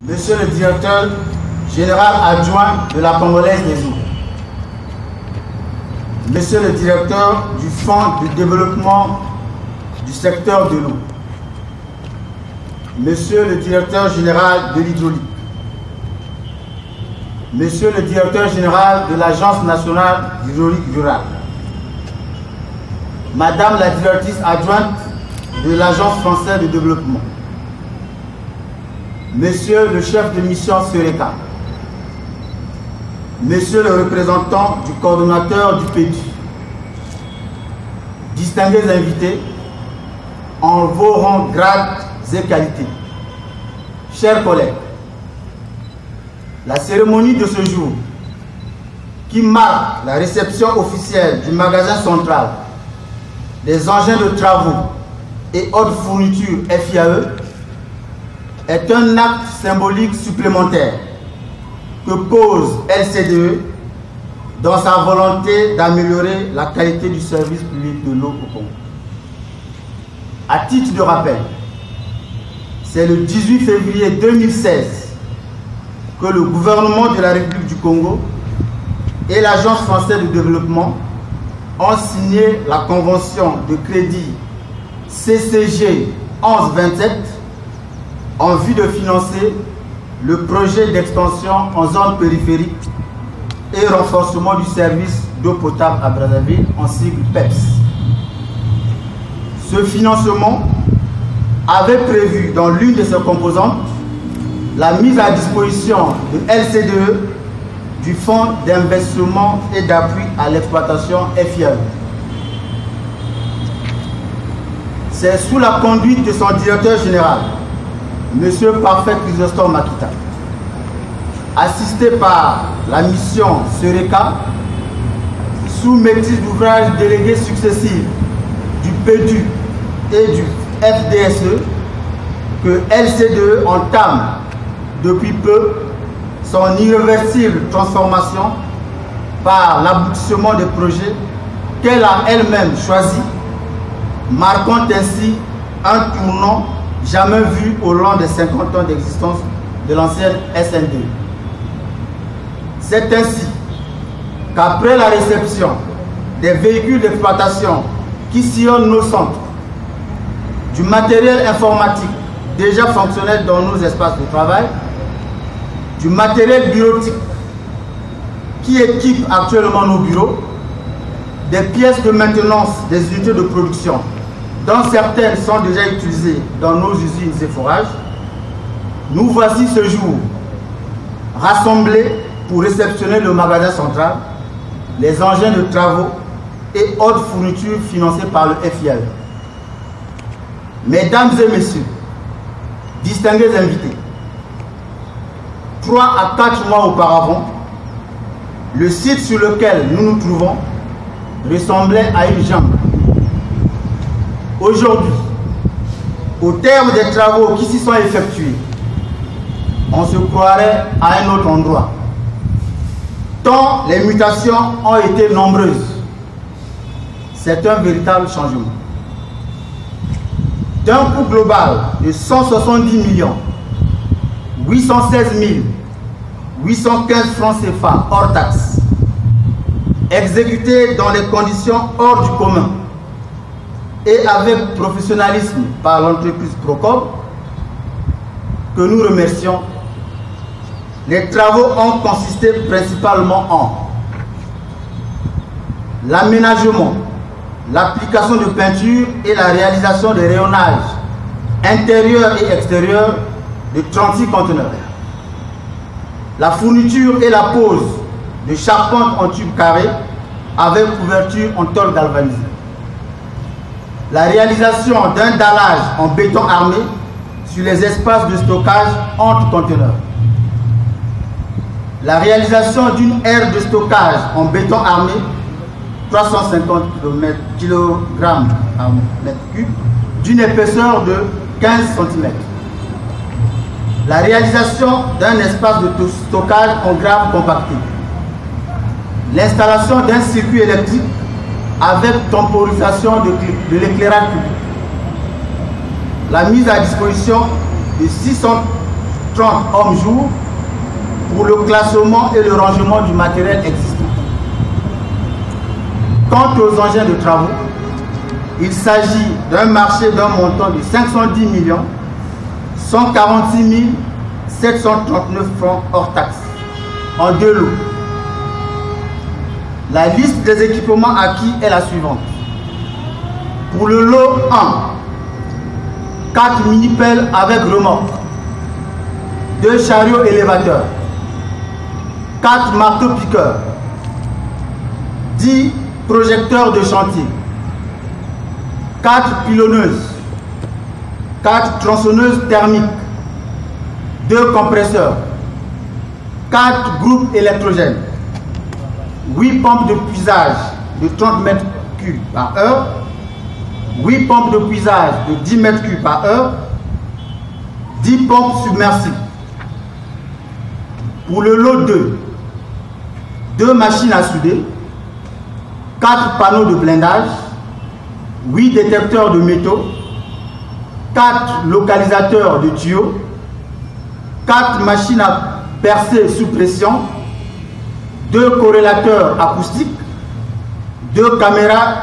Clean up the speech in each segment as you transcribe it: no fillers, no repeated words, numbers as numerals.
Monsieur le directeur général adjoint de la Congolaise des eaux, Monsieur le directeur du Fonds de développement du secteur de l'eau, Monsieur le directeur général de l'hydraulique, Monsieur le directeur général de l'Agence nationale d'hydraulique rurale, Madame la directrice adjointe de l'Agence française de développement, Monsieur le chef de mission Sereka, Monsieur le représentant du coordonnateur du PEDU, distingués invités, en vos rangs, grades et qualités, chers collègues, la cérémonie de ce jour, qui marque la réception officielle du magasin central des engins de travaux et autres fournitures FIAE, est un acte symbolique supplémentaire que pose LCDE dans sa volonté d'améliorer la qualité du service public de l'eau au Congo. À titre de rappel, c'est le 18 février 2016 que le gouvernement de la République du Congo et l'Agence française de développement ont signé la convention de crédit CCG 1127 en vue de financer le projet d'extension en zone périphérique et renforcement du service d'eau potable à Brazzaville, en sigle PEPS. Ce financement avait prévu dans l'une de ses composantes la mise à disposition de LCDE du Fonds d'investissement et d'appui à l'exploitation FIAE. C'est sous la conduite de son directeur général, M. Parfait Chrysostome Makita, assisté par la mission Sereka, sous maîtrise d'ouvrage délégués successifs du PEDU et du FDSE, que LCDE entame depuis peu son irréversible transformation par l'aboutissement des projets qu'elle a elle-même choisis, marquant ainsi un tournant jamais vu au long des 50 ans d'existence de l'ancienne SND. C'est ainsi qu'après la réception des véhicules d'exploitation qui sillonnent nos centres, du matériel informatique déjà fonctionnel dans nos espaces de travail, du matériel bureautique qui équipe actuellement nos bureaux, des pièces de maintenance des unités de production, dont certaines sont déjà utilisées dans nos usines et forages, nous voici ce jour rassemblés pour réceptionner le magasin central, les engins de travaux et autres fournitures financées par le FIAE. Mesdames et messieurs, distingués invités, 3 à 4 mois auparavant, le site sur lequel nous nous trouvons ressemblait à une jungle. Aujourd'hui, au terme des travaux qui s'y sont effectués, on se croirait à un autre endroit, tant les mutations ont été nombreuses. C'est un véritable changement. D'un coût global de 170 816 815 francs CFA hors taxes, exécuté dans les conditions hors du commun et avec professionnalisme par l'entreprise Procop, que nous remercions, les travaux ont consisté principalement en l'aménagement, l'application de peinture et la réalisation de rayonnages intérieurs et extérieurs de 36 conteneurs, la fourniture et la pose de charpente en tube carré avec couverture en tôle galvanisée, la réalisation d'un dallage en béton armé sur les espaces de stockage entre conteneurs, la réalisation d'une aire de stockage en béton armé 350 kg à mètre cube d'une épaisseur de 15 cm, la réalisation d'un espace de stockage en graves compacté, l'installation d'un circuit électrique avec temporisation de l'éclairage public, la mise à disposition de 600 30 hommes-jour pour le classement et le rangement du matériel existant. Quant aux engins de travaux, il s'agit d'un marché d'un montant de 510 146 739 francs hors taxes, en 2 lots. La liste des équipements acquis est la suivante. Pour le lot 1, 4 mini-pelles avec remorque, 2 chariots élévateurs, 4 marteaux-piqueurs, 10 projecteurs de chantier, 4 pilonneuses, 4 tronçonneuses thermiques, 2 compresseurs, 4 groupes électrogènes, 8 pompes de puisage de 30 mètres cubes par heure, 8 pompes de puisage de 10 mètres cubes par heure, 10 pompes submersibles. Pour le lot 2, 2 machines à souder, 4 panneaux de blindage, 8 détecteurs de métaux, 4 localisateurs de tuyaux, 4 machines à percer sous pression, 2 corrélateurs acoustiques, 2 caméras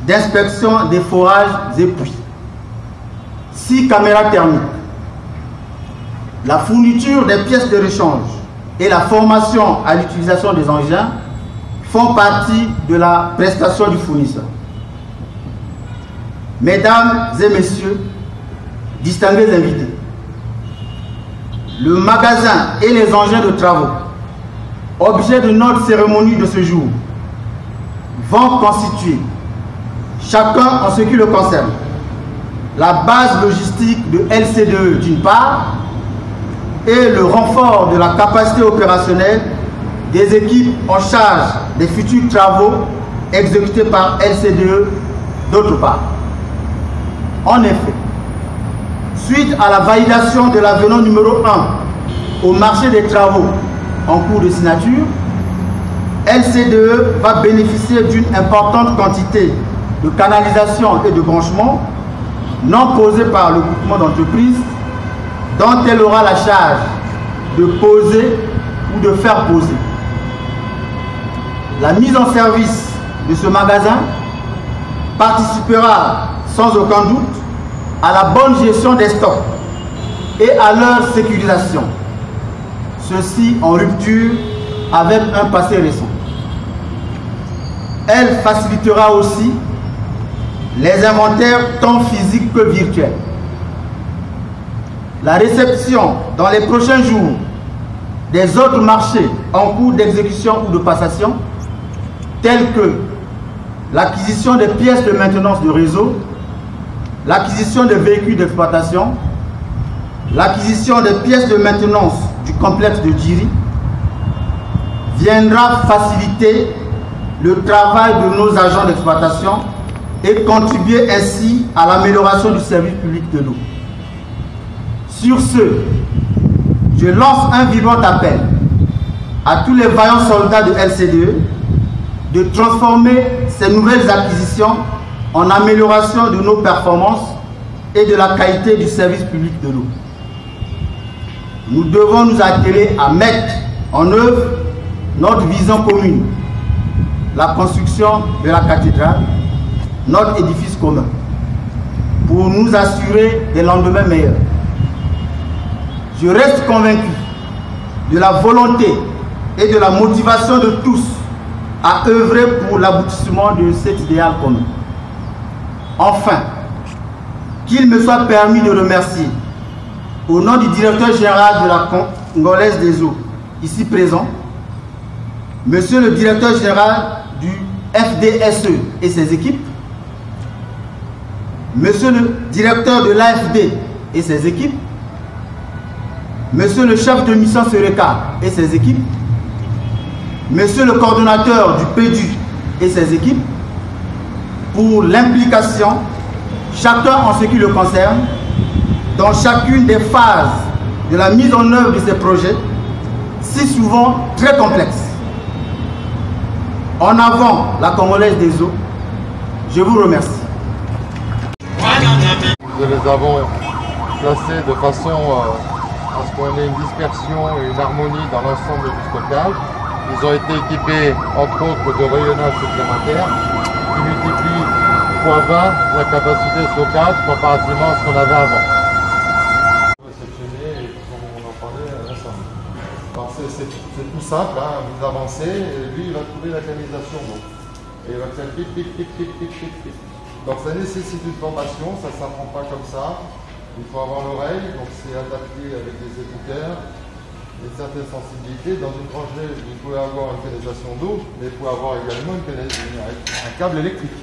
d'inspection des forages et puits, 6 caméras thermiques. La fourniture des pièces de rechange et la formation à l'utilisation des engins font partie de la prestation du fournisseur. Mesdames et messieurs, distingués invités, le magasin et les engins de travaux, objet de notre cérémonie de ce jour, vont constituer, chacun en ce qui le concerne, la base logistique de LCDE d'une part et le renfort de la capacité opérationnelle des équipes en charge des futurs travaux exécutés par LCDE d'autre part. En effet, suite à la validation de l'avenant numéro 1 au marché des travaux en cours de signature, LCDE va bénéficier d'une importante quantité de canalisation et de branchements non posés par le groupement d'entreprises dont elle aura la charge de poser ou de faire poser. La mise en service de ce magasin participera sans aucun doute à la bonne gestion des stocks et à leur sécurisation, ceci en rupture avec un passé récent. Elle facilitera aussi les inventaires tant physiques que virtuels. La réception dans les prochains jours des autres marchés en cours d'exécution ou de passation, tels que l'acquisition des pièces de maintenance de réseau, l'acquisition des véhicules d'exploitation, l'acquisition des pièces de maintenance du complexe de Djiri, viendra faciliter le travail de nos agents d'exploitation et contribuer ainsi à l'amélioration du service public de l'eau. Sur ce, je lance un vibrant appel à tous les vaillants soldats de LCDE de transformer ces nouvelles acquisitions en amélioration de nos performances et de la qualité du service public de l'eau. Nous devons nous atteler à mettre en œuvre notre vision commune, la construction de la cathédrale, notre édifice commun, pour nous assurer des lendemains meilleurs. Je reste convaincu de la volonté et de la motivation de tous à œuvrer pour l'aboutissement de cet idéal commun. Enfin, qu'il me soit permis de remercier, au nom du directeur général de la Congolaise des eaux, ici présent, monsieur le directeur général du FDSE et ses équipes, monsieur le directeur de l'AFD et ses équipes, monsieur le chef de mission Sereka et ses équipes, monsieur le coordonnateur du PEDU et ses équipes, pour l'implication, chacun en ce qui le concerne, dans chacune des phases de la mise en œuvre de ces projets, si souvent très complexes. En avant la Congolaise des eaux, je vous remercie. Nous les avons placés de façon à pour amener une dispersion et une harmonie dans l'ensemble du stockage. Ils ont été équipés, entre autres, de rayonnage supplémentaire qui multiplie x20 la capacité de stockage comparativement à ce qu'on avait avant. Réceptionné et on en parlait récemment. C'est tout simple, hein, vous avancez et lui il va trouver la canalisation d'eau. Et il va faire pic, pic, pic, pic, pic, pic, pic. Donc ça nécessite une formation, ça ne s'apprend pas comme ça. Il faut avoir l'oreille, donc c'est adapté avec des écouteurs, une certaine sensibilité. Dans une rangée, vous pouvez avoir une canalisation d'eau, mais vous pouvez avoir également un câble électrique.